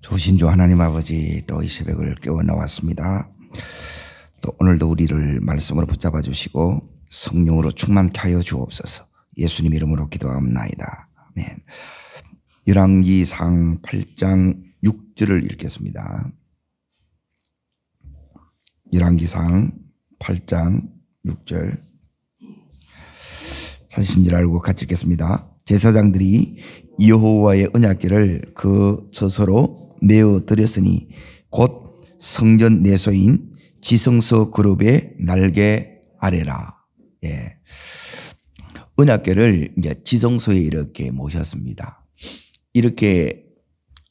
조신주 하나님 아버지, 또 이 새벽을 깨워 나왔습니다. 또 오늘도 우리를 말씀으로 붙잡아 주시고 성령으로 충만케 하여 주옵소서. 예수님 이름으로 기도합나이다. 아멘. 열왕기상 8장 6절을 읽겠습니다. 열왕기상 8장 6절. 사실인 줄 알고 같이 읽겠습니다. 제사장들이 여호와의 언약궤를 그 처소로 메어 드렸으니 곧 성전 내소인 지성소 그룹의 날개 아래라. 예. 언약궤를 이제 지성소에 이렇게 모셨습니다. 이렇게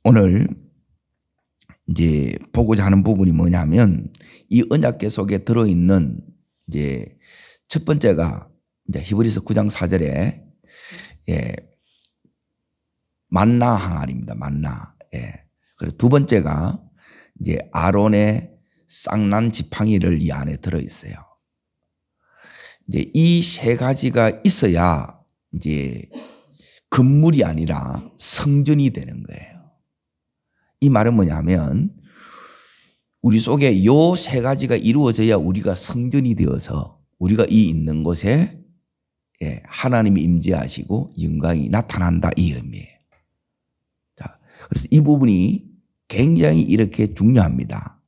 오늘 이제 보고자 하는 부분이 뭐냐면, 이 언약궤 속에 들어있는 이제 첫 번째가 이제 히브리서 9장 4절에 만나 항아리입니다. 만나. 그리고 두 번째가 이제 아론의 쌍난 지팡이를 이 안에 들어 있어요. 이제 이 세 가지가 있어야 이제 건물이 아니라 성전이 되는 거예요. 이 말은 뭐냐면, 우리 속에 요 세 가지가 이루어져야 우리가 성전이 되어서 우리가 이 있는 곳에 하나님이 임재하시고 영광이 나타난다, 이 의미예요. 자, 그래서 이 부분이 굉장히 이렇게 중요합니다.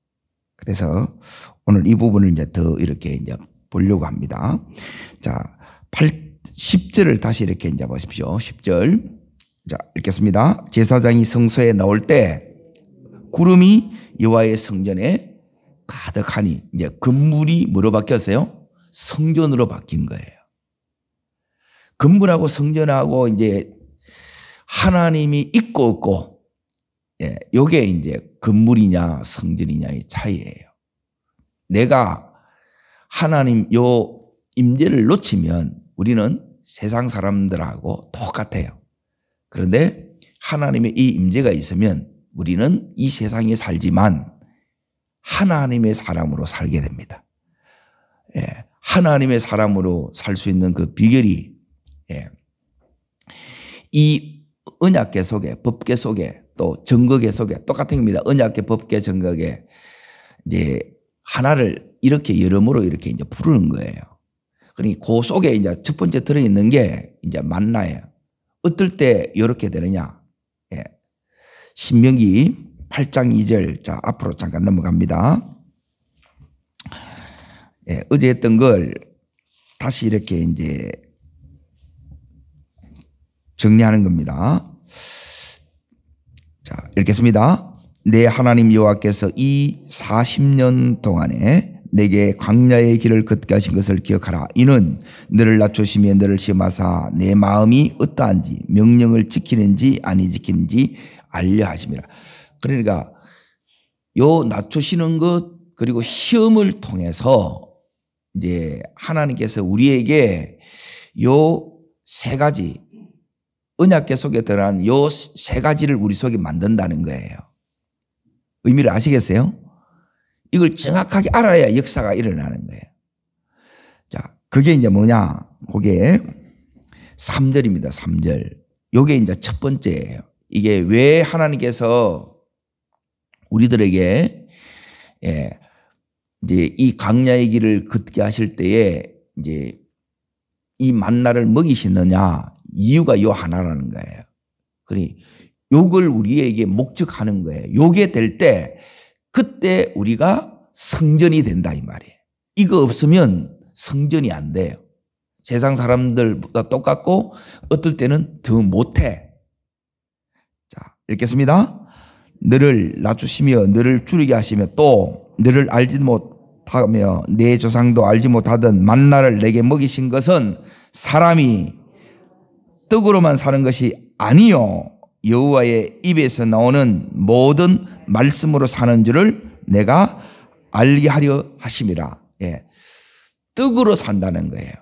그래서 오늘 이 부분을 이제 더 이렇게 이제 보려고 합니다. 자, 10절을 다시 이렇게 이제 보십시오. 10절. 자, 읽겠습니다. 제사장이 성소에 나올 때 구름이 여호와의 성전에 가득하니, 이제 건물이 뭐로 바뀌었어요? 성전으로 바뀐 거예요. 건물하고 성전하고 이제 하나님이 있고 없고, 요게 이제 건물이냐 성전이냐의 차이예요. 내가 하나님 요 임재를 놓치면 우리는 세상 사람들하고 똑같아요. 그런데 하나님의 이 임재가 있으면 우리는 이 세상에 살지만 하나님의 사람으로 살게 됩니다. 하나님의 사람으로 살 수 있는 그 비결이 이 언약궤 속에, 법궤 속에, 또 증거궤 속에 똑같은 겁니다. 언약궤, 법궤, 증거궤 이제 하나를 이렇게 여러모로 이렇게 이제 부르는 거예요. 그러니 그 속에 이제 첫 번째 들어있는 게 이제 만나예요. 어떨 때 이렇게 되느냐? 신명기 8장 2절. 자, 앞으로 잠깐 넘어갑니다. 어제 했던 걸 다시 이렇게 이제 정리하는 겁니다. 자, 읽겠습니다. 내 하나님 여호와께서 이 40년 동안에 내게 광야의 길을 걷게 하신 것을 기억하라. 이는 너를 낮추시며 너를 시험하사 내 마음이 어떠한지 명령을 지키는지 아니 지키는지 알려 하심이라. 그러니까 요 낮추시는 것, 그리고 시험을 통해서 이제 하나님께서 우리에게 요 세 가지, 언약궤 속에 들어간 요 세 가지를 우리 속에 만든다는 거예요. 의미를 아시겠어요? 이걸 정확하게 알아야 역사가 일어나는 거예요. 자, 그게 이제 뭐냐? 그게 3절입니다. 3절. 요게 이제 첫 번째예요. 이게 왜 하나님께서 우리들에게 이제 이 광야의 길을 걷게 하실 때에 이제 이 만나를 먹이시느냐? 이유가 요 하나라는 거예요. 그러니 요걸 우리에게 목적하는 거예요. 요게 될 때 그때 우리가 성전이 된다, 이 말이에요. 이거 없으면 성전이 안 돼요. 세상 사람들보다 똑같고 어떨 때는 더 못해. 자, 읽겠습니다. 너를 낮추시며 너를 줄이게 하시며 또 너를 알지 못하며 내 조상도 알지 못하던 만나를 내게 먹이신 것은 사람이 떡으로만 사는 것이 아니요 여호와의 입에서 나오는 모든 말씀으로 사는 줄을 내가 알게 하려 하심이라. 떡으로 산다는 거예요.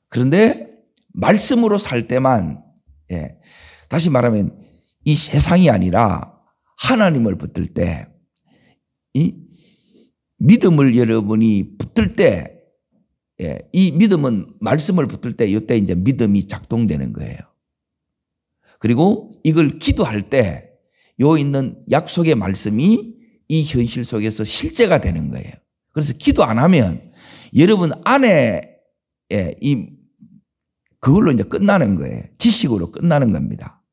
그런데 말씀으로 살 때만, 다시 말하면 이 세상이 아니라 하나님을 붙들 때, 이 믿음을 여러분이 붙들 때, 이 믿음은 말씀을 붙들 때 이때 이제 믿음이 작동되는 거예요. 그리고 이걸 기도할 때 요 있는 약속의 말씀이 이 현실 속에서 실제가 되는 거예요. 그래서 기도 안 하면 여러분 안에 그걸로 이제 끝나는 거예요. 지식으로 끝나는 겁니다.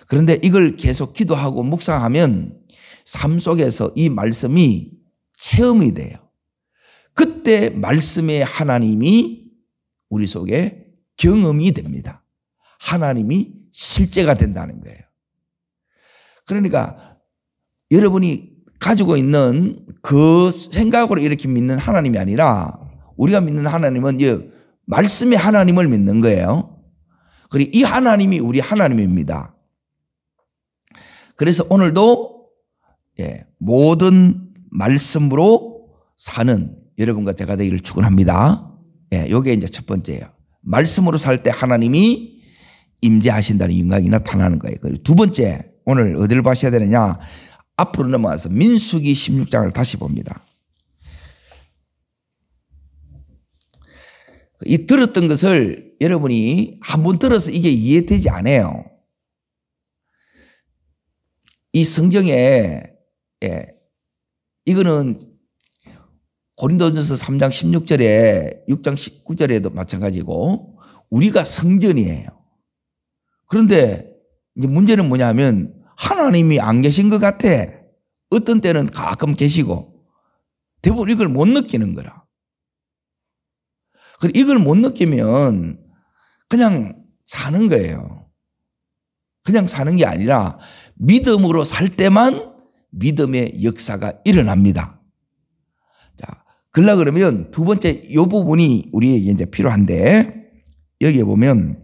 그런데 이걸 계속 기도하고 묵상하면 삶 속에서 이 말씀이 체험이 돼요. 그때 말씀의 하나님이 우리 속에 경험이 됩니다. 하나님이 실제가 된다는 거예요. 그러니까 여러분이 가지고 있는 그 생각으로 이렇게 믿는 하나님이 아니라 우리가 믿는 하나님은 말씀의 하나님을 믿는 거예요. 그리고 이 하나님이 우리 하나님입니다. 그래서 오늘도 모든 말씀으로 사는 여러분과 제가 되기를 축원합니다. 이게 이제 첫 번째예요. 말씀으로 살 때 하나님이 임재하신다는 영광이 나타나는 거예요. 그리고 두 번째, 오늘 어디를 봐셔야 되느냐? 앞으로 넘어가서 민수기 16장을 다시 봅니다. 이 들었던 것을 여러분이 한번 들어서 이게 이해되지 않아요. 이 성경에 이거는 고린도전서 3장 16절에 6장 19절에도 마찬가지고 우리가 성전이에요. 그런데 이제 문제는 뭐냐면 하나님이 안 계신 것 같아. 어떤 때는 가끔 계시고 대부분 이걸 못 느끼는 거라. 그리고 이걸 못 느끼면 그냥 사는 거예요. 그냥 사는 게 아니라 믿음으로 살 때만 믿음의 역사가 일어납니다. 자, 그러면 두 번째 이 부분이 우리에게 이제 필요한데 여기에 보면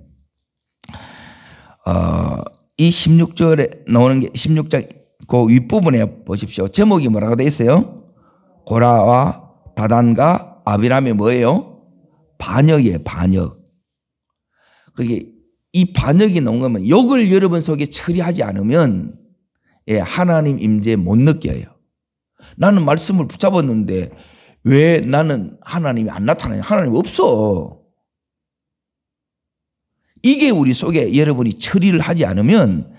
이 16절에 나오는 게 16장 그 윗부분에 보십시오. 제목이 뭐라고 되어 있어요? 고라와 다단과 아비람이 뭐예요? 반역이에요. 반역. 그게 이 반역이 나온 거면 욕을 여러분 속에 처리하지 않으면 하나님 임재 못 느껴요. 나는 말씀을 붙잡았는데 왜 나는 하나님이 안 나타나냐? 하나님 없어. 이게 우리 속에 여러분이 처리를 하지 않으면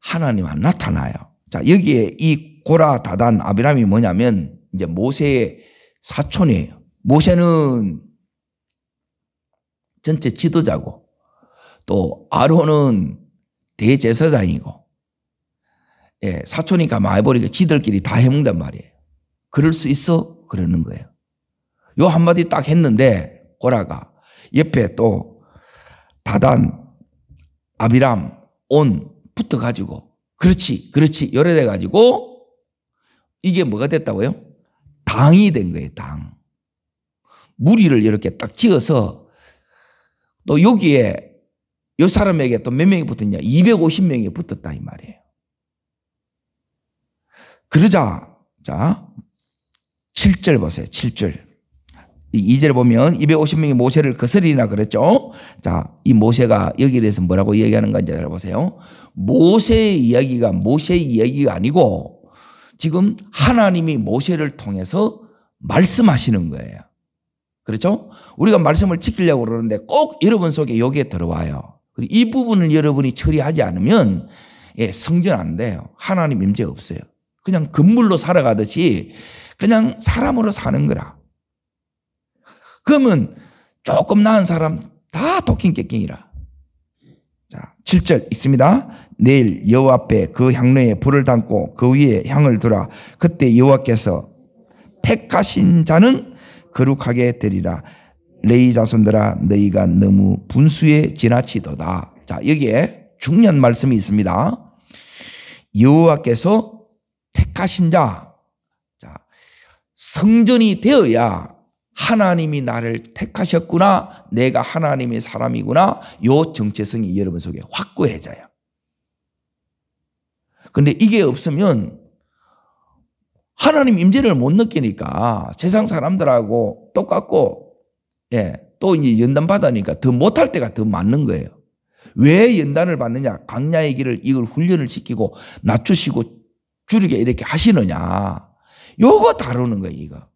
하나님 안 나타나요. 자, 여기에 이 고라, 다단, 아비람이 뭐냐면 이제 모세의 사촌이에요. 모세는 전체 지도자고 또 아론은 대제사장이고 사촌이 가만히 보니까 지들끼리 다 해먹는단 말이에요. 그럴 수 있어? 그러는 거예요. 요 한마디 딱 했는데 고라가 옆에 또 다단, 아비람, 온 붙어가지고 그렇지 요래 돼가지고 이게 뭐가 됐다고요? 당이 된 거예요. 당. 무리를 이렇게 딱 지어서 또 여기에 이 사람에게 또 몇 명이 붙었냐? 250명이 붙었다 이 말이에요. 그러자 자 7절 보세요. 7절 2절 보면 250명이 모세를 거스리나 그랬죠. 자, 이 모세가 여기에 대해서 뭐라고 이야기하는 건지 잘 보세요. 모세의 이야기가 아니고 지금 하나님이 모세를 통해서 말씀하시는 거예요. 그렇죠? 우리가 말씀을 지키려고 그러는데 꼭 여러분 속에 여기에 들어와요. 그리고 이 부분을 여러분이 처리하지 않으면 성전 안 돼요. 하나님 임재 없어요. 그냥 건물로 살아가듯이 그냥 사람으로 사는 거라. 그러면 조금 나은 사람 다 도킹깨킹이라. 자, 7절 있습니다. 내일 여호와 앞에 그 향로에 불을 담고 그 위에 향을 두라. 그때 여호와께서 택하신 자는 거룩하게 되리라. 레위 자손들아 너희가 너무 분수에 지나치도다. 자, 여기에 중요한 말씀이 있습니다. 여호와께서 택하신 자. 자, 성전이 되어야 하나님이 나를 택하셨구나. 내가 하나님의 사람이구나. 요 정체성이 여러분 속에 확고해져요. 근데 이게 없으면 하나님 임재를 못 느끼니까 세상 사람들하고 똑같고 또 이제 연단 받으니까 더 못할 때가 더 많은 거예요. 왜 연단을 받느냐? 강야의 길을 이걸 훈련을 시키고 낮추시고 줄이게 이렇게 하시느냐. 요거 다루는 거예요, 이거.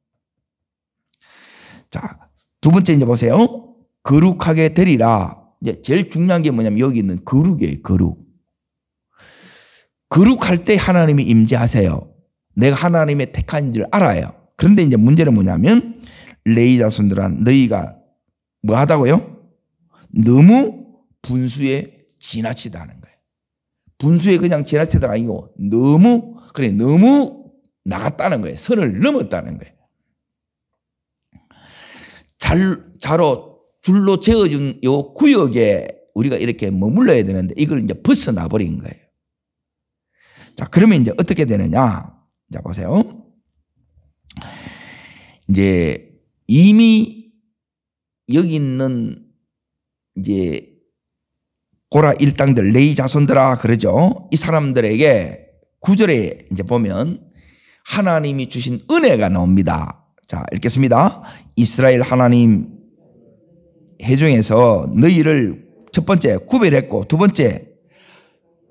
자, 두 번째 이제 보세요. 거룩하게 되리라. 이제 제일 중요한 게 뭐냐면 여기 있는 거룩이에요, 거룩. 거룩할 때 하나님이 임재하세요. 내가 하나님의 택한 줄 알아요. 그런데 이제 문제는 뭐냐면 레위 자손들아 너희가 뭐 하다고요? 너무 분수에 지나치다는 거예요. 분수에 그냥 지나치다가 아니고 너무 나갔다는 거예요. 선을 넘었다는 거예요. 줄로 재어준 요 구역에 우리가 이렇게 머물러야 되는데 이걸 이제 벗어나 버린 거예요. 자, 그러면 이제 어떻게 되느냐? 자, 보세요. 이제 이미 여기 있는 이제 고라 일당들, 레위 자손들아 그러죠. 이 사람들에게 9절에 이제 보면 하나님이 주신 은혜가 나옵니다. 자, 읽겠습니다. 이스라엘 하나님 회중에서 너희를 첫 번째 구별했고, 두 번째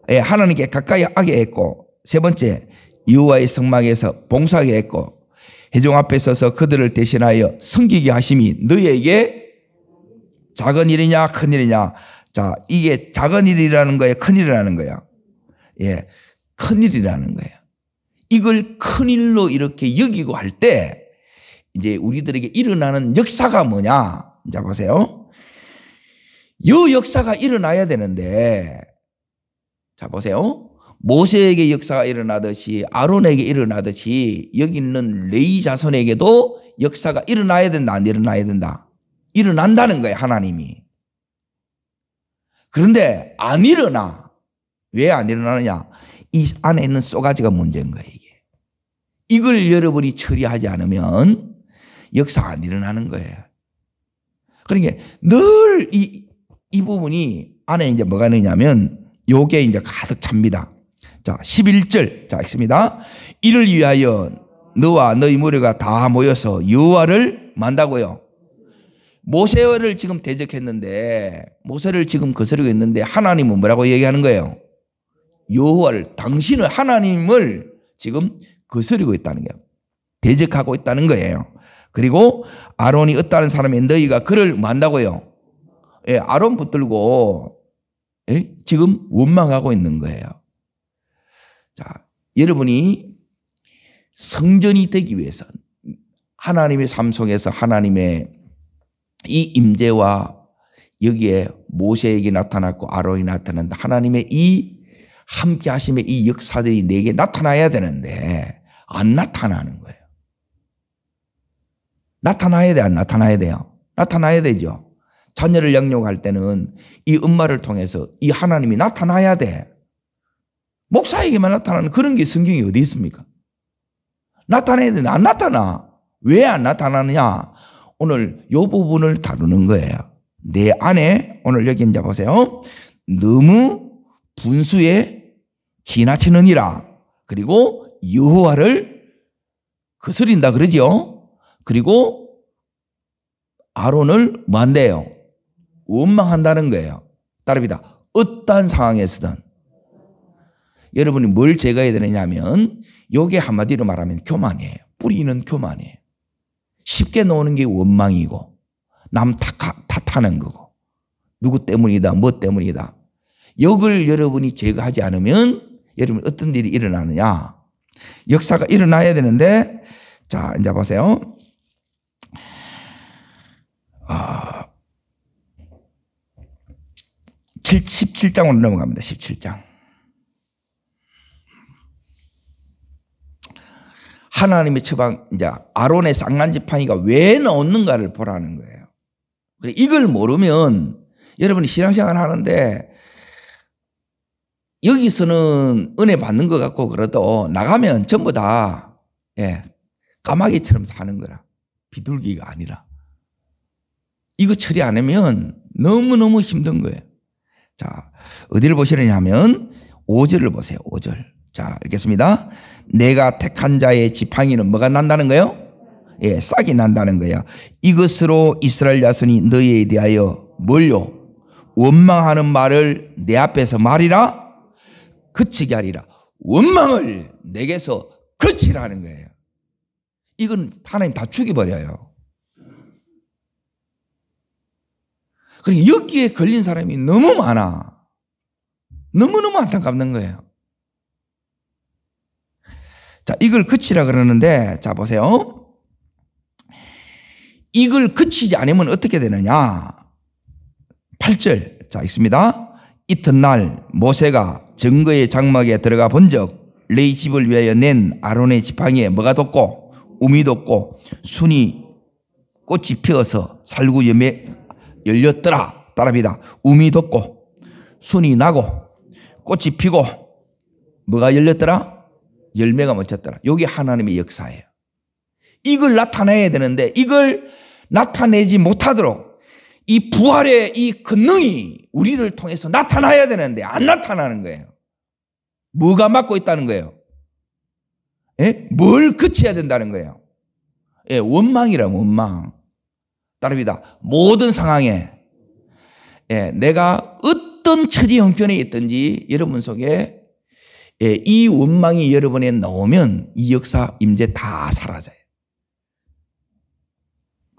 하나님께 가까이 하게 했고, 세 번째 여호와의 성막에서 봉사하게 했고, 회중 앞에 서서 그들을 대신하여 섬기게 하심이 너희에게 작은 일이냐 큰 일이냐. 자, 이게 작은 일이라는 거예요, 큰 일이라는 거예요? 예, 큰 일이라는 거예요. 이걸 큰 일로 이렇게 여기고 할 때 이제 우리들에게 일어나는 역사가 뭐냐? 자, 보세요. 이 역사가 일어나야 되는데, 자, 보세요. 모세에게 역사가 일어나듯이 아론에게 일어나듯이 여기 있는 레위 자손에게도 역사가 일어나야 된다, 안 일어나야 된다? 일어난다는 거예요, 하나님이. 그런데 안 일어나. 왜 안 일어나느냐? 이 안에 있는 쏘가지가 문제인 거예요, 이게. 이걸 여러분이 처리하지 않으면 역사가 안 일어나는 거예요. 그러니까 늘 이 부분이 안에 이제 뭐가 있느냐면 요게 이제 가득 찹니다. 자, 11절. 자, 읽습니다. 이를 위하여 너와 너희 무리가 다 모여서 여호와를 만다고요. 모세를 지금 대적했는데, 모세를 지금 거스르고 있는데 하나님은 뭐라고 얘기하는 거예요? 여호와를, 당신은 하나님을 지금 거스르고 있다는 거예요. 대적하고 있다는 거예요. 그리고 아론이 어떠한 사람이 너희가 그를 만다고요. 예, 아론 붙들고 지금 원망하고 있는 거예요. 자, 여러분이 성전이 되기 위해서 하나님의 삶 속에서 하나님의 이 임재와 여기에 모세에게 나타났고 아론이 나타났는데 하나님의 이 함께 하심의 이 역사들이 내게 나타나야 되는데 안 나타나는 거예요. 나타나야 돼, 안 나타나야 돼요? 나타나야 되죠. 자녀를 양육할 때는 이 엄마를 통해서 이 하나님이 나타나야 돼. 목사에게만 나타나는 그런 게 성경에 어디 있습니까? 나타나야 되는데 안 나타나. 왜 안 나타나느냐? 오늘 이 부분을 다루는 거예요. 내 안에 오늘 여기 이제 보세요. 너무 분수에 지나치느니라. 그리고 여호와를 거스린다 그러죠. 그리고 아론을 뭐 한대요? 원망한다는 거예요. 따릅니다. 어떠한 상황에서든. 여러분이 뭘 제거해야 되느냐 하면 요게 한마디로 말하면 교만이에요. 뿌리는 교만이에요. 쉽게 놓는 게 원망이고 남 탓하는 거고 누구 때문이다 뭐 때문이다. 이걸 여러분이 제거하지 않으면 여러분 어떤 일이 일어나느냐. 역사가 일어나야 되는데 자 이제 보세요. 17장으로 넘어갑니다. 17장. 하나님의 처방, 이제 아론의 쌍난지팡이가 왜 나오는가를 보라는 거예요. 이걸 모르면 여러분이 신앙생활 하는데 여기서는 은혜 받는 것 같고 그래도 나가면 전부 다 까마귀처럼 사는 거라. 비둘기가 아니라. 이거 처리 안 하면 너무너무 힘든 거예요. 자, 어디를 보시느냐 하면 5절을 보세요. 5절. 자, 읽겠습니다. 내가 택한 자의 지팡이는 뭐가 난다는 거예요? 예, 싹이 난다는 거예요. 이것으로 이스라엘 자손이 너희에 대하여 뭘요? 원망하는 말을 내 앞에서 말이라 그치게 하리라. 원망을 내게서 그치라는 거예요. 이건 하나님 다 죽여버려요. 그러니까 여기에 걸린 사람이 너무 많아. 너무너무 안타깝는 거예요. 자, 이걸 그치라 그러는데, 자, 보세요. 이걸 그치지 않으면 어떻게 되느냐? 8절. 자, 있습니다. 이튿날 모세가 증거의 장막에 들어가 본적 레위 집을 위하여 낸 아론의 지팡이에 뭐가 돋고 우미 돋고 순이 꽃이 피어서 살구 열렸더라. 따라합니다. 우미 돋고 순이 나고 꽃이 피고 뭐가 열렸더라? 열매가 맺혔더라. 여기 하나님의 역사예요. 이걸 나타내야 되는데 이걸 나타내지 못하도록 이 부활의 이 권능이 우리를 통해서 나타나야 되는데 안 나타나는 거예요. 뭐가 막고 있다는 거예요? 예? 뭘 그쳐야 된다는 거예요? 예, 원망이라면 원망. 따릅니다. 모든 상황에 예, 내가 어떤 처지 형편에 있든지 여러분 속에 예, 이 원망이 여러분에 나오면 이 역사 임재 다 사라져요.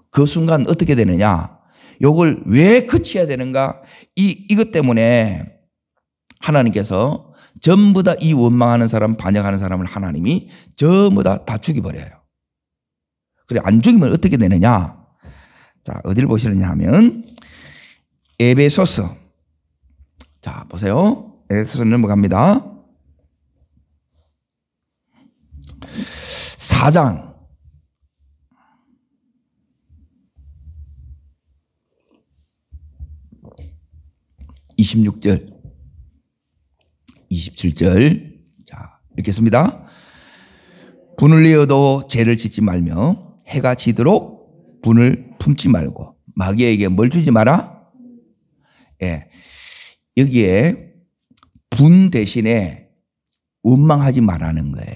그 순간 어떻게 되느냐? 요걸 왜 그쳐야 되는가? 이것 때문에 하나님께서 전부 다 이 원망하는 사람, 반역하는 사람을 하나님이 전부 다 죽여버려요. 그래, 안 죽이면 어떻게 되느냐? 자, 어디를 보시느냐 하면, 에베소서. 자, 보세요. 에베소서 넘어갑니다. 4장. 26절, 27절. 자, 읽겠습니다. 분을 내어도 죄를 짓지 말며 해가 지도록 분을 품지 말고 마귀에게 뭘 주지 마라? 예. 여기에 분 대신에 원망하지 말라는 거예요.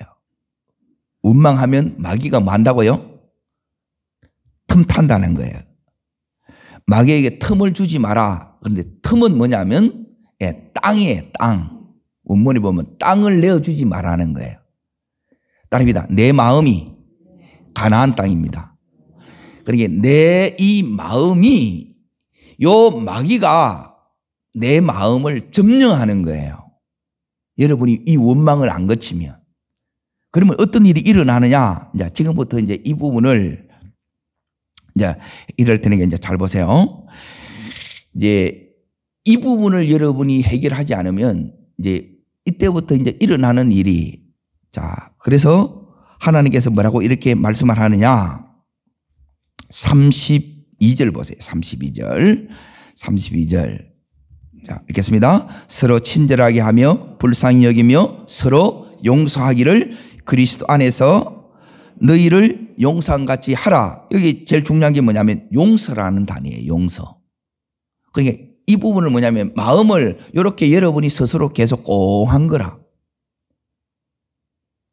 원망하면 마귀가 뭐 한다고요? 틈탄다는 거예요. 마귀에게 틈을 주지 마라. 그런데 틈은 뭐냐면 예, 땅이에요. 땅. 원문에 보면 땅을 내어주지 말라는 거예요. 따릅니다. 내 마음이 가나안 땅입니다. 그러니까 내 이 마음이 요 마귀가 내 마음을 점령하는 거예요. 여러분이 이 원망을 안 거치면. 그러면 어떤 일이 일어나느냐? 이제 지금부터 이제 이 부분을 이제 이럴 테니까 이제 잘 보세요. 이제 이 부분을 여러분이 해결하지 않으면 이제 이때부터 이제 일어나는 일이 자, 그래서 하나님께서 뭐라고 이렇게 말씀을 하느냐? 32절 보세요. 32절. 자, 읽겠습니다. 서로 친절하게 하며 불쌍히 여기며 서로 용서하기를 그리스도 안에서 너희를 용서한같이 하라. 여기 제일 중요한 게 뭐냐면 용서라는 단어예요. 용서. 그러니까 이 부분을 뭐냐면 마음을 이렇게 여러분이 스스로 계속 꽁한 거라.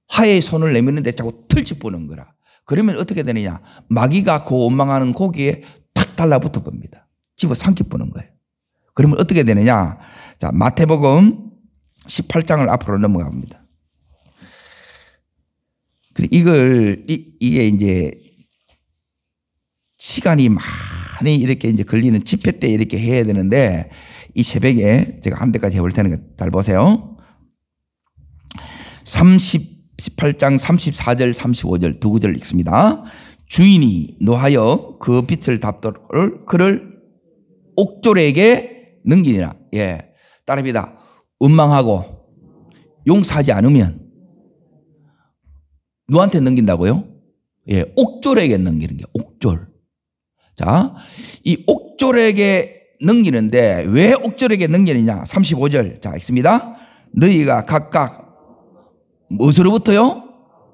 화해의 손을 내미는데 자꾸 털집부는 거라. 그러면 어떻게 되느냐? 마귀가 그 원망하는 고기에 탁 달라붙어 봅니다. 집어 삼키부는 거예요. 그러면 어떻게 되느냐? 자, 마태복음 18장을 앞으로 넘어갑니다. 이게 이제 시간이 많이 이렇게 이제 걸리는 집회 때 이렇게 해야 되는데 이 새벽에 제가 한 대까지 해볼 테니까 잘 보세요. 18장 34절 35절 두 구절 읽습니다. 주인이 노하여 그 빚을 갚도록 그를 옥졸에게 넘기니라. 예, 따릅니다. 원망하고 용서하지 않으면 누구한테 넘긴다고요? 예, 옥졸에게 넘기는 게 옥졸. 자, 이 옥졸에게 넘기는데 왜 옥졸에게 넘기느냐? 35절. 자, 읽습니다. 너희가 각각 무엇으로부터요?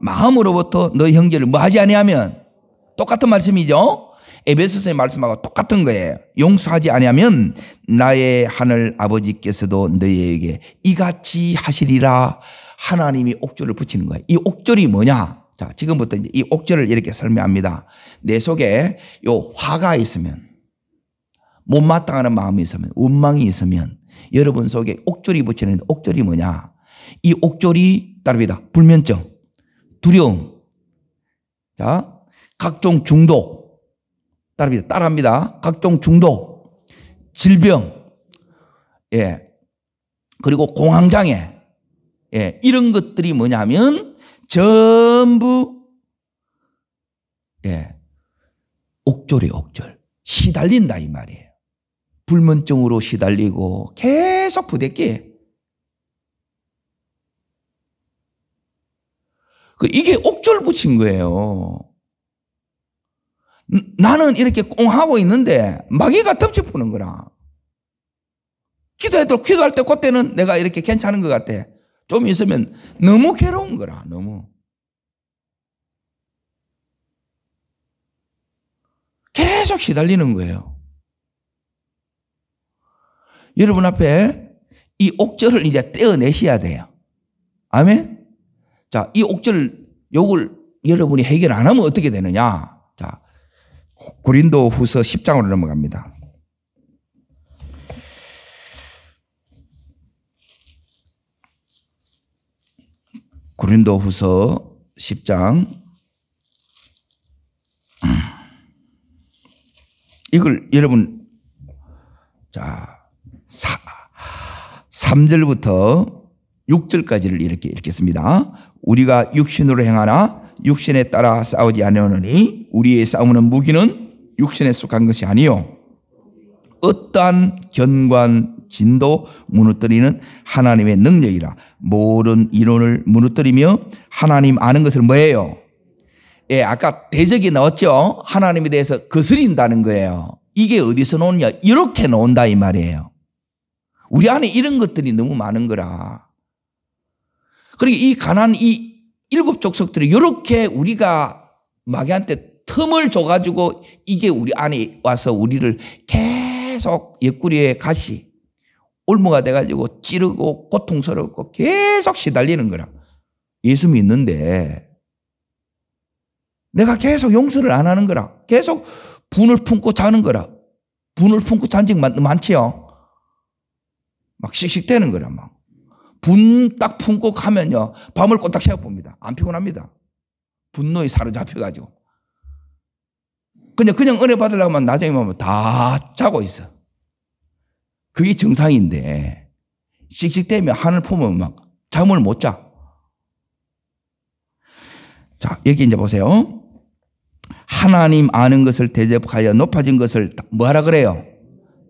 마음으로부터 너희 형제를 뭐 하지 아니하면 똑같은 말씀이죠. 에베소서의 말씀하고 똑같은 거예요. 용서하지 아니하면 나의 하늘 아버지께서도 너희에게 이같이 하시리라. 하나님이 옥졸을 붙이는 거예요. 이 옥졸이 뭐냐? 자, 지금부터 이제 이 옥졸을 이렇게 설명합니다. 내 속에 요 화가 있으면, 못마땅하는 마음이 있으면, 원망이 있으면 여러분 속에 옥졸이 붙이는데 옥졸이 뭐냐? 이 옥졸이 따릅니다. 불면증, 두려움, 자, 각종 중독, 따라합니다. 각종 중독, 질병, 예, 그리고 공황장애, 예, 이런 것들이 뭐냐면 전부 옥졸이에요, 옥졸. 시달린다 이 말이에요. 불면증으로 시달리고 계속 부대끼. 이게 옥졸 붙인 거예요. 나는 이렇게 꽁하고 있는데 마귀가 덮치 푸는 거라. 기도할 때 그때는 내가 이렇게 괜찮은 것 같아. 좀 있으면 너무 괴로운 거라. 너무. 계속 시달리는 거예요. 여러분 앞에 이 옥절을 이제 떼어내셔야 돼요. 아멘? 자, 이 옥절, 요걸 여러분이 해결 안 하면 어떻게 되느냐? 자, 고린도 후서 10장으로 넘어갑니다. 고린도 후서 10장. 이걸 여러분, 자, 3절부터 6절까지를 이렇게 읽겠습니다. 우리가 육신으로 행하나 육신에 따라 싸우지 아니하노니 우리의 싸우는 무기는 육신에 속한 것이 아니요 어떠한 견관 진도 무너뜨리는 하나님의 능력이라. 모든 이론을 무너뜨리며 하나님 아는 것을 뭐예요? 아까 대적이 나왔죠. 하나님에 대해서 거스린다는 거예요. 이게 어디서 나오느냐? 이렇게 나온다 이 말이에요. 우리 안에 이런 것들이 너무 많은 거라. 그리고 이 가난 이 7 족속들이 이렇게 우리가 마귀한테 틈을 줘가지고 이게 우리 안에 와서 우리를 계속 옆구리에 가시 올무가 돼가지고 찌르고 고통스럽고 계속 시달리는 거라. 예수 믿는데 내가 계속 용서를 안 하는 거라. 계속 분을 품고 자는 거라. 분을 품고 잔 적 많지요. 막 씩씩대는 거라. 막 분 딱 품고 가면요 밤을 꼬딱 새워봅니다. 안 피곤합니다. 분노에 사로잡혀가지고 그냥 은혜 받으려고 하면 나중에 보면 다 자고 있어. 그게 정상인데 씩씩대면 하늘 품으면 막 잠을 못 자. 자, 여기 이제 보세요. 하나님 아는 것을 대접하여 높아진 것을 뭐하라 그래요?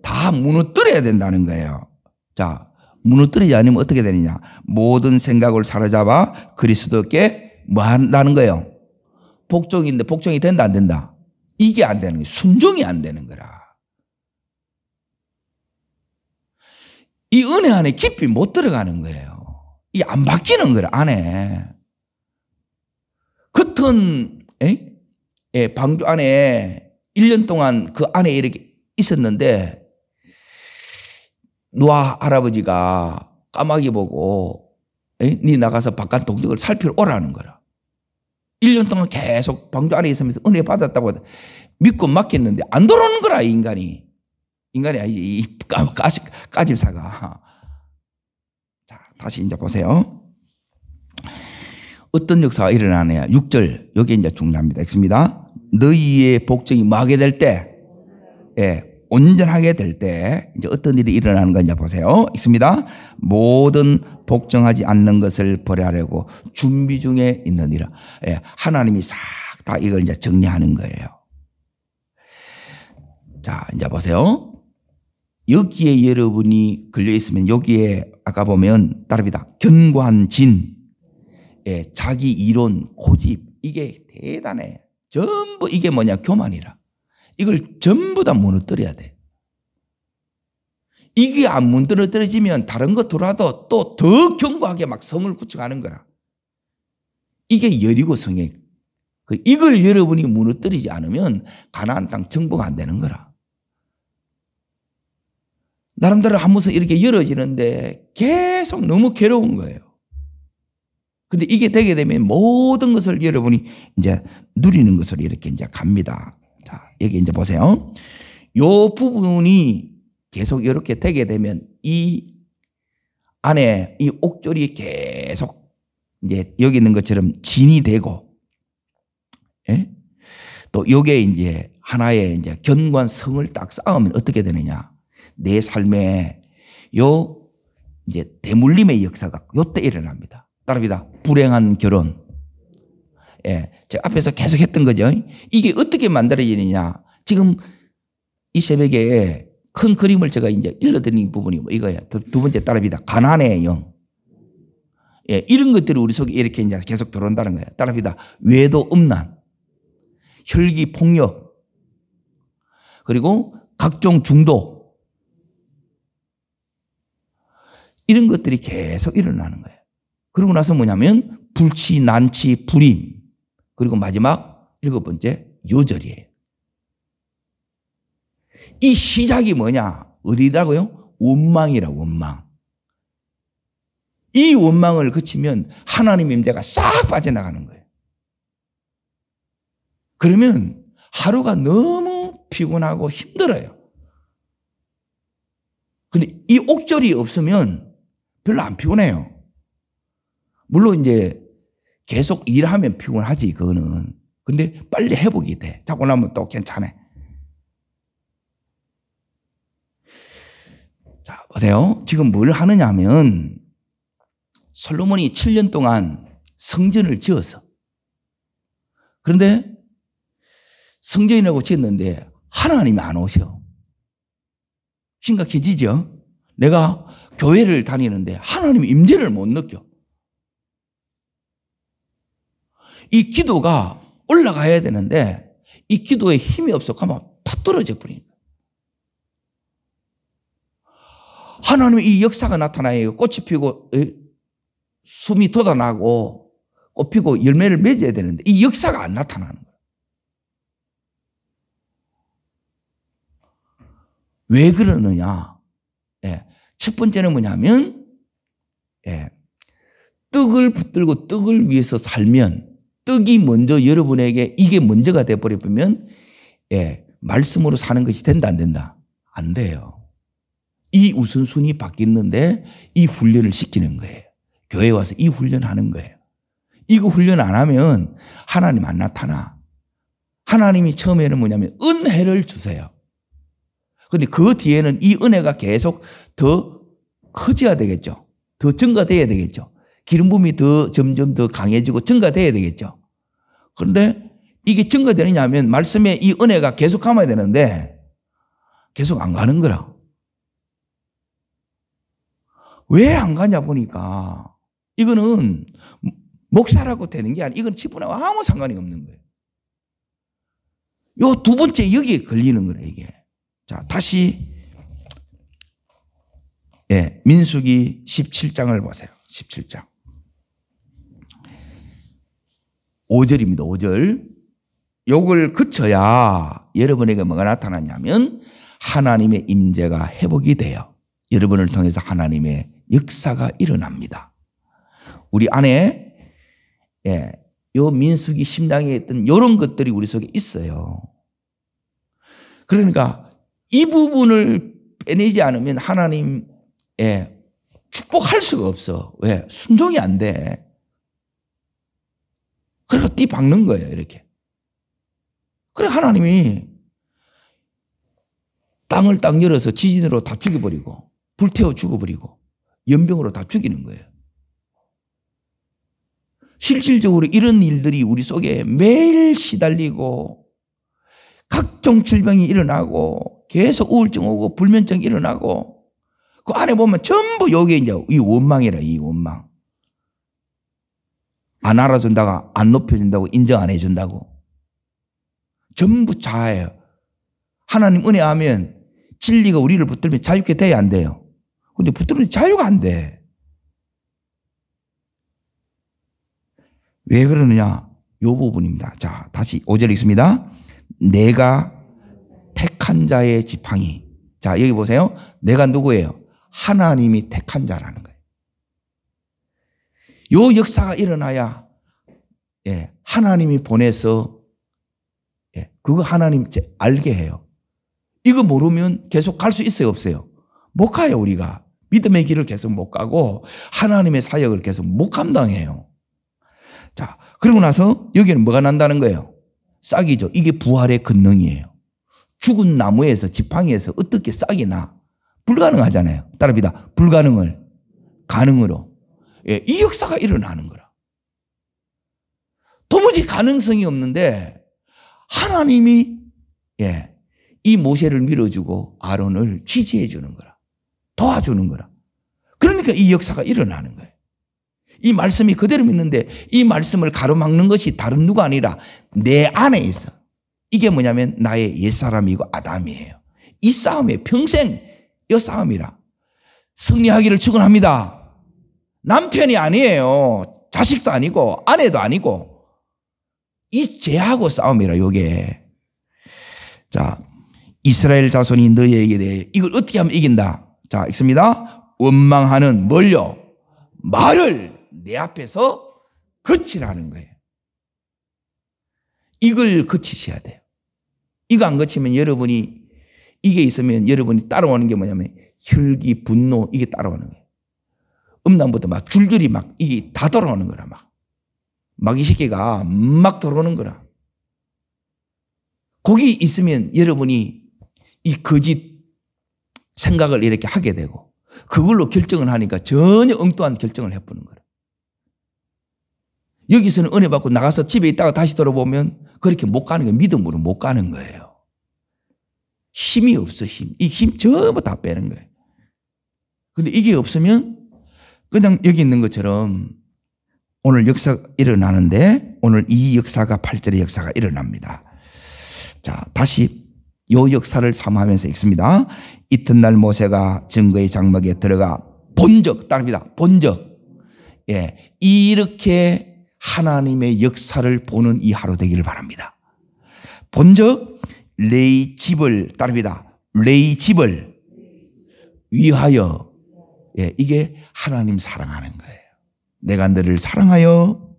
다 무너뜨려야 된다는 거예요. 자, 무너뜨리지 않으면 어떻게 되느냐? 모든 생각을 사로잡아 그리스도께 뭐 한다는 거예요? 복종인데 복종이 된다 안 된다? 이게 안 되는 거예요. 순종이 안 되는 거라. 이 은혜 안에 깊이 못 들어가는 거예요. 이게 안 바뀌는 거라 안에. 겉은 방주 안에 1년 동안 그 안에 이렇게 있었는데 노아 할아버지가 까마귀 보고 네 나가서 바깥 동력을 살피러 오라는 거라. 1년 동안 계속 방주 안에 있으면서 은혜 받았다고 믿고 맡겼는데 안 돌아오는 거라. 이 인간이 아니지 이 까집사가. 자, 다시 이제 보세요. 어떤 역사가 일어나느냐. 6절 여기 이제 중요합니다. 읽습니다. 너희의 복종이 뭐하게 될 때, 온전하게 될 때 이제 어떤 일이 일어나는 건지 보세요. 읽습니다. 모든 복종하지 않는 것을 버려하려고 준비 중에 있느니라. 하나님이 싹 다 이걸 이제 정리하는 거예요. 자, 이제 보세요. 여기에 여러분이 걸려 있으면 여기에 아까 보면 따릅니다. 견관진, 자기 이론, 고집, 이게 대단해. 전부 이게 뭐냐? 교만이라. 이걸 전부 다 무너뜨려야 돼. 이게 안 무너뜨려지면 다른 거 들어와도 또 더 견고하게 막 성을 구축하는 거라. 이게 여리고 성에. 이걸 여러분이 무너뜨리지 않으면 가나안 땅 정복가 안 되는 거라. 나름대로 하면서 이렇게 열어지는데 계속 너무 괴로운 거예요. 근데 이게 되게 되면 모든 것을 여러분이 이제 누리는 것으로 이렇게 이제 갑니다. 자, 여기 이제 보세요. 요 부분이 계속 이렇게 되게 되면 이 안에 이 옥졸이 계속 이제 여기 있는 것처럼 진이 되고, 또 요게 이제 하나의 이제 견관성을 딱 쌓으면 어떻게 되느냐. 내 삶에 요 이제 대물림의 역사가 요때 일어납니다. 따릅니다. 불행한 결혼, 예, 제가 앞에서 계속 했던 거죠. 이게 어떻게 만들어지느냐. 지금 이 새벽에 큰 그림을 제가 이제 일러드린 부분이 이거예요. 두 번째 따라합니다. 가난의 영. 예, 이런 것들이 우리 속에 이렇게 이제 계속 들어온다는 거예요. 따라합니다. 외도 음란, 혈기 폭력, 그리고 각종 중독. 이런 것들이 계속 일어나는 거예요. 그러고 나서 뭐냐면 불치, 난치, 불임, 그리고 마지막 7번째 요절이에요. 이 시작이 뭐냐? 어디다고요? 원망이라, 원망. 이 원망을 거치면 하나님의 임재가 싹 빠져나가는 거예요. 그러면 하루가 너무 피곤하고 힘들어요. 근데 이 옥절이 없으면 별로 안 피곤해요. 물론 이제 계속 일하면 피곤하지, 그거는. 근데 빨리 회복이 돼. 자고 나면 또 괜찮아. 자, 보세요. 지금 뭘 하느냐 하면 솔로몬이 7년 동안 성전을 지었어. 그런데 성전이라고 지었는데 하나님이 안 오셔. 심각해지죠? 내가 교회를 다니는데 하나님의 임재를 못 느껴. 이 기도가 올라가야 되는데 이 기도에 힘이 없어 가면 팍 떨어져 버리는 거야. 하나님의 이 역사가 나타나요. 꽃이 피고 숨이 돋아나고 꽃 피고 열매를 맺어야 되는데 이 역사가 안 나타나는 거야. 왜 그러느냐? 예. 첫 번째는 뭐냐면 떡을 붙들고 떡을 위해서 살면 떡이 먼저 여러분에게 이게 먼저가 돼버리면 말씀으로 사는 것이 된다 안 된다? 안 돼요. 이 우선순위 바뀌는데 이 훈련을 시키는 거예요. 교회에 와서 이 훈련하는 거예요. 이거 훈련 안 하면 하나님 안 나타나. 하나님이 처음에는 뭐냐면 은혜를 주세요. 그런데 그 뒤에는 이 은혜가 계속 더 커져야 되겠죠. 더 증가돼야 되겠죠. 기름 부음이 더 점점 더 강해지고 증가돼야 되겠죠. 그런데 이게 증가되느냐 하면 말씀에 이 은혜가 계속 감아야 되는데 계속 안 가는 거라. 왜 안 가냐 보니까 이거는 목사라고 되는 게 아니라 이건 직분하고 아무 상관이 없는 거예요. 요 두 번째 여기에 걸리는 거예요, 이게. 자, 다시 민수기 17장을 보세요. 17장. 5절입니다. 5절. 요걸 거쳐야 여러분에게 뭐가 나타나냐면 하나님의 임재가 회복이 돼요. 여러분을 통해서 하나님의 역사가 일어납니다. 우리 안에 요 민수기 10장에 있던 이런 것들이 우리 속에 있어요. 그러니까 이 부분을 빼내지 않으면 하나님 축복할 수가 없어. 왜? 순종이 안 돼. 그래서 띠 박는 거예요, 이렇게. 그래, 하나님이 땅을 딱 열어서 지진으로 다 죽여버리고, 불태워 죽어버리고, 연병으로 다 죽이는 거예요. 실질적으로 이런 일들이 우리 속에 매일 시달리고, 각종 질병이 일어나고, 계속 우울증 오고, 불면증 일어나고, 그 안에 보면 전부 여기에 이제 이 원망이라, 이 원망. 안 알아준다고, 안 높여준다고, 인정 안 해준다고. 전부 자아예요. 하나님 은혜하면 진리가 우리를 붙들면 자유케 돼야 안 돼요. 근데 붙들면 자유가 안 돼. 왜 그러느냐? 요 부분입니다. 자, 다시 5절 읽습니다. 내가 택한 자의 지팡이. 자, 여기 보세요. 내가 누구예요? 하나님이 택한 자라는 거예요. 요 역사가 일어나야 하나님이 보내서 그거 하나님 알게 해요. 이거 모르면 계속 갈 수 있어요, 없어요? 못 가요, 우리가. 믿음의 길을 계속 못 가고 하나님의 사역을 계속 못 감당해요. 자, 그러고 나서 여기는 뭐가 난다는 거예요? 싹이죠. 이게 부활의 권능이에요. 죽은 나무에서 지팡이에서 어떻게 싹이 나? 불가능하잖아요. 따라합니다. 불가능을 가능으로. 이 역사가 일어나는 거라. 도무지 가능성이 없는데 하나님이 이 모세를 밀어주고 아론을 지지해 주는 거라. 도와주는 거라. 그러니까 이 역사가 일어나는 거예요. 이 말씀이 그대로 믿는데 이 말씀을 가로막는 것이 다른 누가 아니라 내 안에 있어. 이게 뭐냐면 나의 옛사람이고 아담이에요. 이 싸움에 평생 이 싸움이라. 승리하기를 축원합니다. 남편이 아니에요. 자식도 아니고 아내도 아니고 이 죄하고 싸움이라. 요게. 자, 이스라엘 자손이 너희에게 대해 이걸 어떻게 하면 이긴다. 자, 읽습니다. 원망하는 뭘요? 말을 내 앞에서 거치라는 거예요. 이걸 거치셔야 돼요. 이거 안 거치면 여러분이 이게 있으면 여러분이 따라오는 게 뭐냐면 혈기, 분노 이게 따라오는 거예요. 음란부터 막 줄줄이 막 이게 다 돌아오는 거라 막 이 새끼가 막 들어오는 거라. 거기 있으면 여러분이 이 거짓 생각을 이렇게 하게 되고 그걸로 결정을 하니까 전혀 엉뚱한 결정을 해보는 거라. 여기서는 은혜 받고 나가서 집에 있다가 다시 돌아보면 그렇게 못 가는 거예요. 믿음으로 못 가는 거예요. 힘이 없어, 힘. 이 힘 전부 다 빼는 거예요. 근데 이게 없으면 그냥 여기 있는 것처럼 오늘 역사가 일어나는데 오늘 이 역사가 8절의 역사가 일어납니다. 자, 다시 요 역사를 삼하면서 읽습니다. 이튿날 모세가 증거의 장막에 들어가 본적, 따릅니다. 본적. 이렇게 하나님의 역사를 보는 이 하루 되기를 바랍니다. 본적 레이 집을, 따릅니다. 레이 집을 위하여. 이게 하나님 사랑하는 거예요. 내가 너를 사랑하여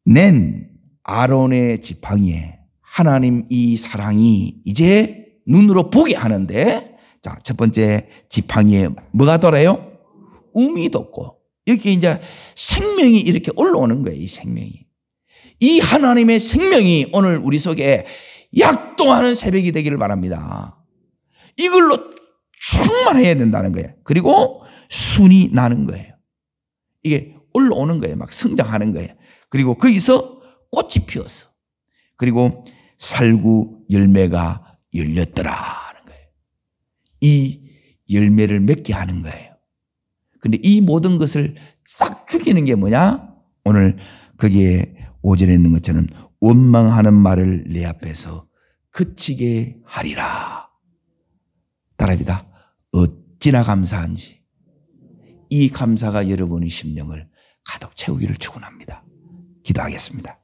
낸 아론의 지팡이에 하나님 이 사랑이 이제 눈으로 보게 하는데, 자, 첫 번째 지팡이에 뭐가 돌아요? 움이 돋고 여기 이제 생명이 이렇게 올라오는 거예요. 이 생명이. 이 하나님의 생명이 오늘 우리 속에 약동하는 새벽이 되기를 바랍니다. 이걸로 충만해야 된다는 거예요. 그리고 순이 나는 거예요. 이게 올라오는 거예요. 막 성장하는 거예요. 그리고 거기서 꽃이 피었어. 그리고 살구 열매가 열렸더라는 거예요. 이 열매를 맺게 하는 거예요. 근데 이 모든 것을 싹 죽이는 게 뭐냐? 오늘 거기에 5절에 있는 것처럼 원망하는 말을 내 앞에서 그치게 하리라. 따라합니다. 어찌나 감사한지. 이 감사가 여러분의 심령을 가득 채우기를 축원합니다. 기도하겠습니다.